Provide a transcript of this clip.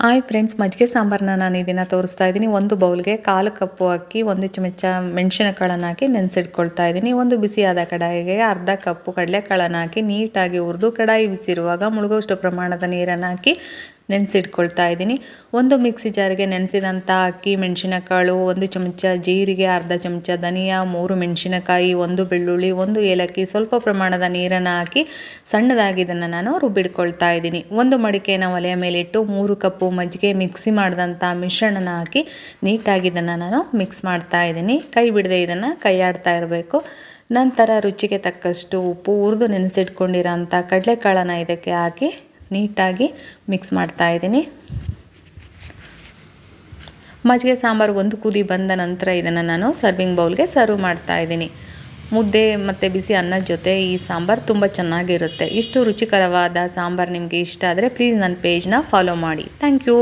Hi friends, ಮಜ್ಜಿಗೆ ಸಾಂಬಾರನ್ನ ನಾನು ಇದನ್ನು ತೋರಿಸ್ತಾ ಇದ್ದೀನಿ. ಒಂದು ಬೌಲ್ಗೆ 1/4 ಕಪ್ಪು ಅಕ್ಕಿ, 1 ಚಮಚ ಮೆಣಸಿನಕಾಳನ್ನು ಹಾಕಿ ನೆನೆಸಿಟ್ಕೊಳ್ತಾ ಇದ್ದೀನಿ. ಒಂದು ಬಿಸಿಯಾದ ಕಡಾಯಿಗೆ ಅರ್ಧ ಕಪ್ಪು ಕಡಲೆಕಾಳನ್ನು ಹಾಕಿ ನೀಟಾಗಿ ಹುರಿದು ಕಡಾಯಿ ಬಿಸಿರುವಾಗ ಮುಳುಗುವಷ್ಟು ಪ್ರಮಾಣದ ನೀರನ್ನು ಹಾಕಿ ನೆನೆಸಿಟ್ಕೊಳ್ತಾ ಇದ್ದೀನಿ. ಒಂದು ಮಿಕ್ಸಿ ಜಾರಿಗೆ ನೆನೆಸಿದಂಥ ಅಕ್ಕಿ, ಮೆಣಸಿನಕಾಳು, 1 ಚಮಚ ಜೀರಿಗೆ, ಅರ್ಧ ಚಮಚ ಧನಿಯಾ, 3 ಮೆಣಸಿನಕಾಯಿ, 1 ಬೆಳ್ಳುಳ್ಳಿ, 1 ಏಲಕ್ಕಿ, ಸ್ವಲ್ಪ ಪ್ರಮಾಣದ ನೀರನ್ನು ಹಾಕಿ ಸಣ್ಣದಾಗಿ ಇದನ್ನು ನಾನು ರುಬ್ಬಿಡ್ಕೊಳ್ತಾ ಇದ್ದೀನಿ. ಒಂದು ಮಡಿಕೆನ ಒಲೆಯ ಮೇಲಿಟ್ಟು 3 ಕಪ್ಪು ಮಜ್ಜಿಗೆ ಮಿಕ್ಸಿ ಮಾಡಿದಂಥ ಮಿಶ್ರಣನ ಹಾಕಿ ನೀಟಾಗಿ ಇದನ್ನು ನಾನು ಮಿಕ್ಸ್ ಮಾಡ್ತಾ ಇದ್ದೀನಿ. ಕೈ ಬಿಡದೆ ಇದನ್ನು ಕೈಯಾಡ್ತಾ ಇರಬೇಕು. ನಂತರ ರುಚಿಗೆ ತಕ್ಕಷ್ಟು ಉಪ್ಪು, ಹುರಿದು ನೆನೆಸಿಟ್ಕೊಂಡಿರೋಂಥ ಕಡಲೆಕಾಳನ್ನು ಇದಕ್ಕೆ ಹಾಕಿ ನೀಟಾಗಿ ಮಿಕ್ಸ್ ಮಾಡ್ತಾ ಇದ್ದೀನಿ. ಮಜ್ಜಿಗೆ ಸಾಂಬಾರು ಒಂದು ಕುದಿ ಬಂದ ನಂತರ ಇದನ್ನು ನಾನು ಸರ್ವಿಂಗ್ ಬೌಲ್ಗೆ ಸರ್ವ್ ಮಾಡ್ತಾ ಇದ್ದೀನಿ. ಮುದ್ದೆ ಮತ್ತು ಬಿಸಿ ಅನ್ನದ ಜೊತೆ ಈ ಸಾಂಬಾರು ತುಂಬ ಚೆನ್ನಾಗಿರುತ್ತೆ. ಇಷ್ಟು ರುಚಿಕರವಾದ ಸಾಂಬಾರು ನಿಮಗೆ ಇಷ್ಟ ಆದರೆ ಪ್ಲೀಸ್ ನನ್ನ ಪೇಜ್ನ ಫಾಲೋ ಮಾಡಿ. Thank you.